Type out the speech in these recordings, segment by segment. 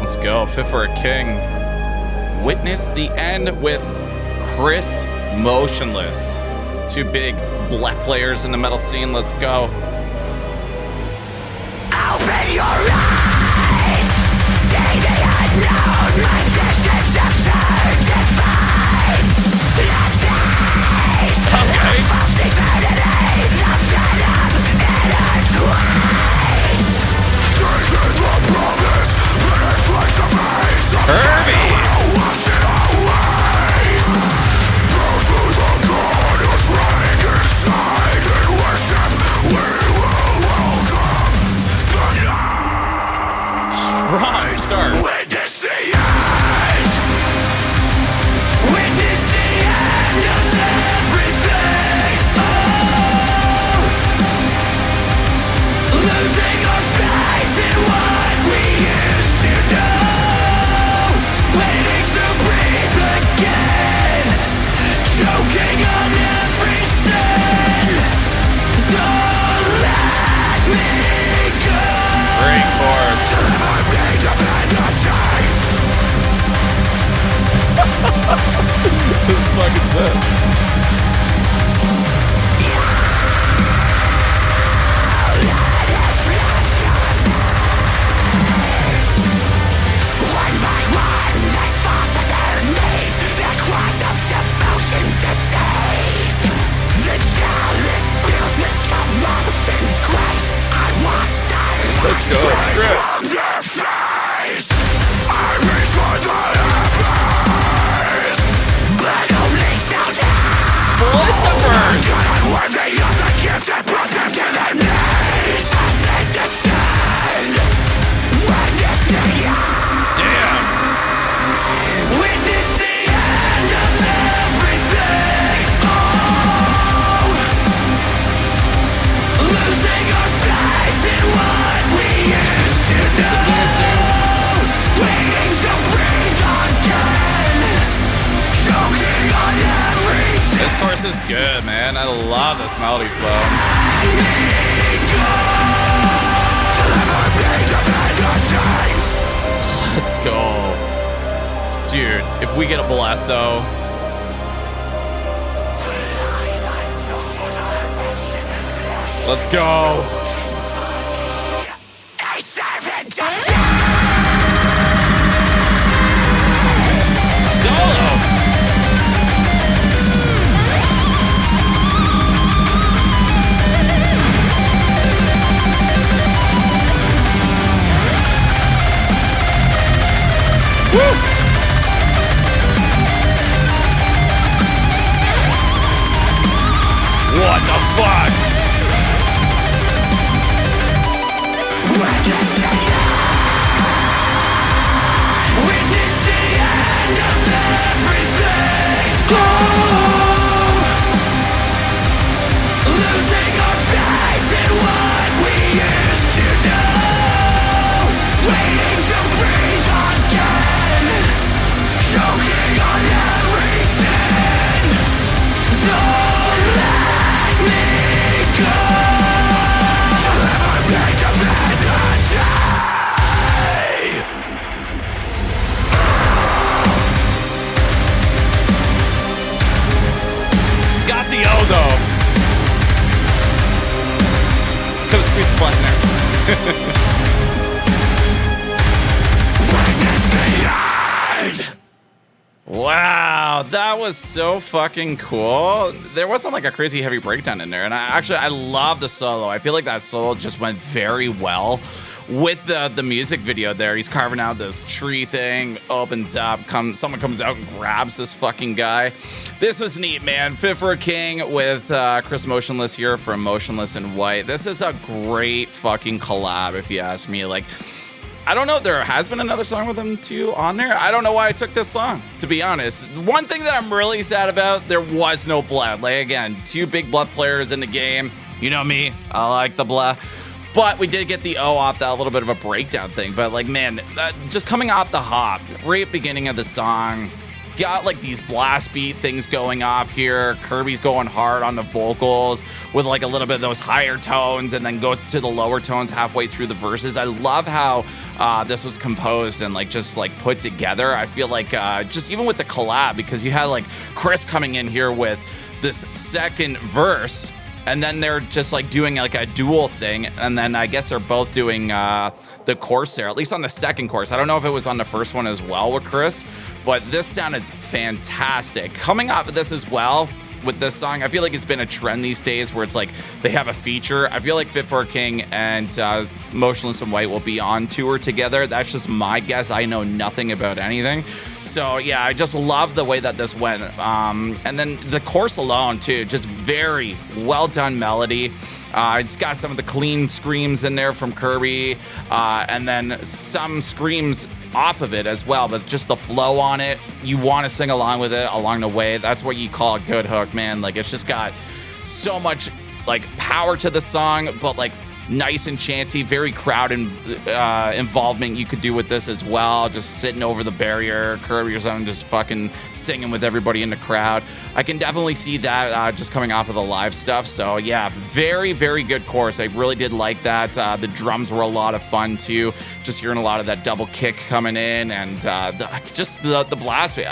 Let's go. Fit for a King. Witness the End with Chris Motionless. Two big black players in the metal scene. Let's go. Open your eyes. See the unknown. My visions have turned to fire. Your days. Okay. False eternity. The venom intertwines. Taking the promise. But it flies the face. Herbie. Wash it away. Those who the God is running inside and worship. We will welcome the night. Strong start. Witness the end. Witness the end of everything. Oh, losing our faith in what we used to know. Waiting to breathe again. Choking on every sin. So let me go. Great chorus. This is fucking sick. One by one, they fall to their knees. Their cries of devotion deceased. The chalice spills with commotion's grace. I watch the Let's go. light Chris. from their face. I reach for the heavens, but only found out. Split the verse. Unworthy of the gift that brought them to their knees. As they descend, witness the end. Damn. Witness the end of everything. Oh, losing our faith in what we used to know. Waiting to breathe again. Choking on everything. This chorus is good, man. I love this melody flow. Let's go. Dude, if we get a blast though. Let's go. A servant of Solo. Woo! What the fuck? Witness the end of everything. Oh, losing our faith in what we used to know. Waiting to breathe again. Choking on everything. So let me go. Deliver me divinity. Got the O though. Could've squeezed the button there. Witness the end. Wow, that was so fucking cool. There wasn't like a crazy heavy breakdown in there, and I love the solo. I feel like that solo just went very well with the music video there. He's carving out this tree thing, opens up, someone comes out and grabs this fucking guy. This was neat, man. Fit for a King with Chris Motionless here from Motionless in White. This is a great fucking collab, if you ask me. Like, I don't know, there has been another song with them too on there. I don't know why I took this song, to be honest. One thing that I'm really sad about, there was no blood. Like, again, two big blood players in the game. You know me, I like the blood. But we did get the O off that little bit of a breakdown thing. But like, man, just coming off the hop, right beginning of the song, got like these blast beat things going off here. Kirby's going hard on the vocals with like a little bit of those higher tones and then goes to the lower tones halfway through the verses. I love how this was composed and like just like put together. I feel like just even with the collab, because you had like Chris coming in here with this second verse, and then they're just like doing like a dual thing, and then I guess they're both doing the chorus there, at least on the second chorus. I don't know if it was on the first one as well with Chris, but this sounded fantastic. Coming off of this as well, with this song, I feel like it's been a trend these days where it's like they have a feature. I feel like Fit for a King and Motionless in White will be on tour together. That's just my guess. I know nothing about anything. So yeah, I just love the way that this went. And then the chorus alone too, just very well done melody. It's got some of the clean screams in there from Kirby, and then some screams off of it as well, but just the flow on it, you want to sing along with it along the way. That's what you call a good hook, man. Like, it's just got so much like power to the song, but like nice and chanty, very crowd involvement you could do with this as well. Just sitting over the barrier, Kirby or something, just fucking singing with everybody in the crowd. I can definitely see that just coming off of the live stuff. So yeah, very, very good chorus. I really did like that. The drums were a lot of fun too. Just hearing a lot of that double kick coming in, and just the blast. We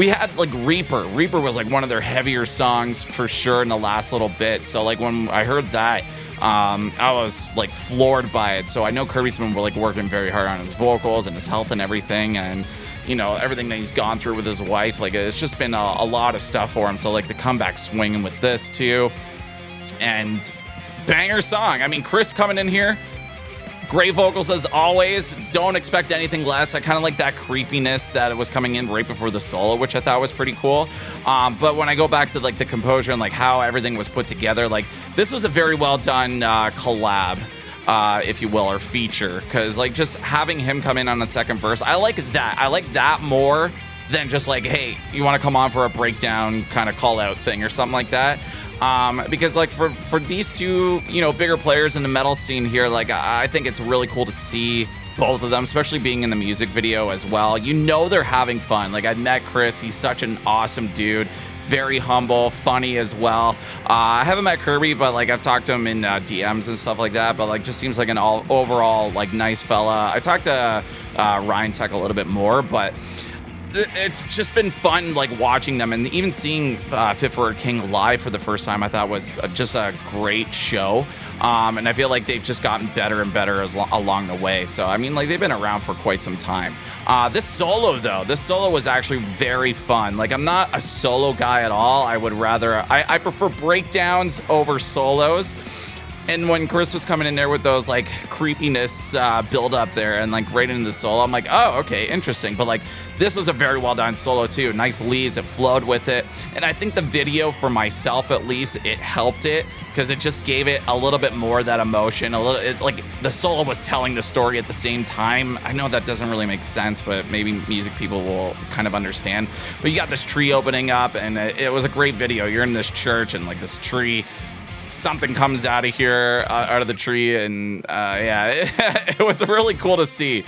had like Reaper. Reaper was like one of their heavier songs for sure in the last little bit. So like when I heard that, I was like floored by it. So I know Kirby's been like working very hard on his vocals and his health and everything, and you know, everything that he's gone through with his wife. Like, it's just been a lot of stuff for him. So like to come back swinging with this too, and banger song. I mean, Chris coming in here, great vocals as always. Don't expect anything less. I kind of like that creepiness that was coming in right before the solo, which I thought was pretty cool. But when I go back to like the composure and like how everything was put together, like this was a very well done collab, if you will, or feature. Because like just having him come in on the second verse, I like that. I like that more than just like, hey, you want to come on for a breakdown kind of call out thing or something like that. Because like for these two, you know, bigger players in the metal scene here, like I think it's really cool to see both of them, especially being in the music video as well. You know, they're having fun. Like, I met Chris, he's such an awesome dude, very humble, funny as well. I haven't met Kirby, but like I've talked to him in DMs and stuff like that, but like just seems like an overall like nice fella. I talked to Ryan Tech a little bit more, but it's just been fun like watching them, and even seeing Fit for a King live for the first time I thought was just a great show. And I feel like they've just gotten better and better along the way. So I mean, like, they've been around for quite some time. This solo was actually very fun. Like, I'm not a solo guy at all. I would rather, I prefer breakdowns over solos. And when Chris was coming in there with those like creepiness build up there and like right into the solo, I'm like, oh, okay, interesting. But like, this was a very well done solo too. Nice leads, it flowed with it. And I think the video, for myself at least, it helped it, because it just gave it a little bit more of that emotion. Like the solo was telling the story at the same time. I know that doesn't really make sense, but maybe music people will kind of understand. But you got this tree opening up, and it was a great video. You're in this church, and like this tree, something comes out of here, out of the tree, and yeah, it was really cool to see.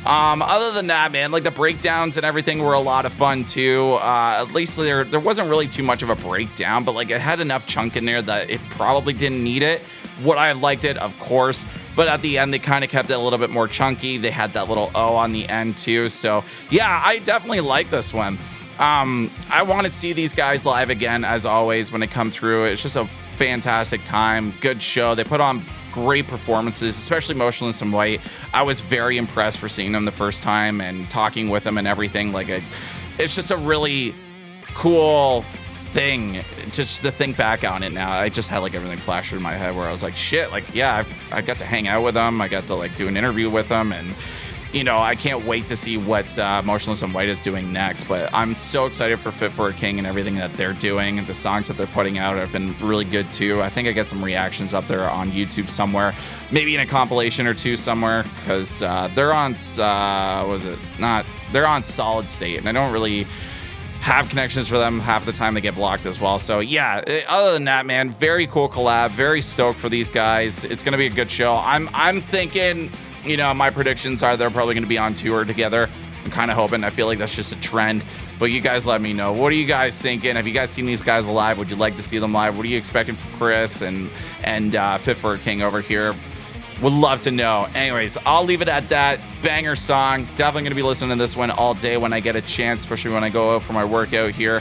Other than that, man, like the breakdowns and everything were a lot of fun too. At least there wasn't really too much of a breakdown, but like it had enough chunk in there that it probably didn't need it. Would I have liked it? Of course. But at the end, they kind of kept it a little bit more chunky. They had that little O on the end too. So yeah, I definitely like this one. I want to see these guys live again, as always, when they come through. It's just a fantastic time, good show. They put on great performances, especially Motionless in White. I was very impressed for seeing them the first time and talking with them and everything. Like, it's just a really cool thing just to think back on it now. I just had like everything flash through my head where I was like, shit, like, yeah, I got to hang out with them. I got to like do an interview with them, and you know, I can't wait to see what Motionless in White is doing next. But I'm so excited for Fit for a King and everything that they're doing. The songs that they're putting out have been really good too. I think I get some reactions up there on YouTube somewhere, maybe in a compilation or two somewhere, because they're on they're on Solid State, and I don't really have connections for them. Half the time they get blocked as well. So yeah, other than that, man, very cool collab. Very stoked for these guys. It's gonna be a good show. I'm thinking, you know, my predictions are they're probably going to be on tour together. I'm kind of hoping. I feel like that's just a trend. But you guys let me know. What are you guys thinking? Have you guys seen these guys live? Would you like to see them live? What are you expecting from Chris and Fit for a King over here? Would love to know. Anyways, I'll leave it at that. Banger song. Definitely going to be listening to this one all day when I get a chance, especially when I go out for my workout here.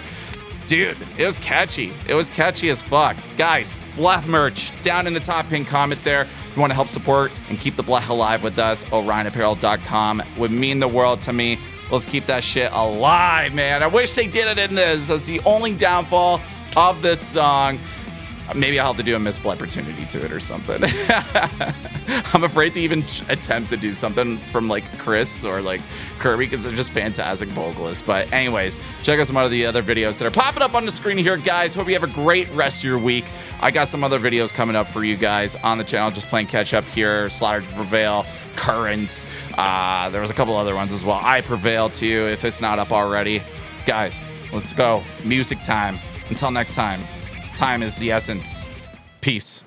Dude, it was catchy. It was catchy as fuck. Guys, Bleh merch down in the top pin comment there. If you want to help support and keep the Bleh alive with us, OrionApparel.com would mean the world to me. Let's keep that shit alive, man. I wish they did it in this. That's the only downfall of this song. Maybe I'll have to do a missed opportunity to it or something. I'm afraid to even attempt to do something from like Chris or like Kirby because they're just fantastic vocalists. But anyways, check out some of the other videos that are popping up on the screen here, guys. Hope you have a great rest of your week. I got some other videos coming up for you guys on the channel, just playing catch up here. Slaughter to Prevail, Current. There was a couple other ones as well. I Prevail too, if it's not up already. Guys, let's go. Music time. Until next time. Time is the essence. Peace.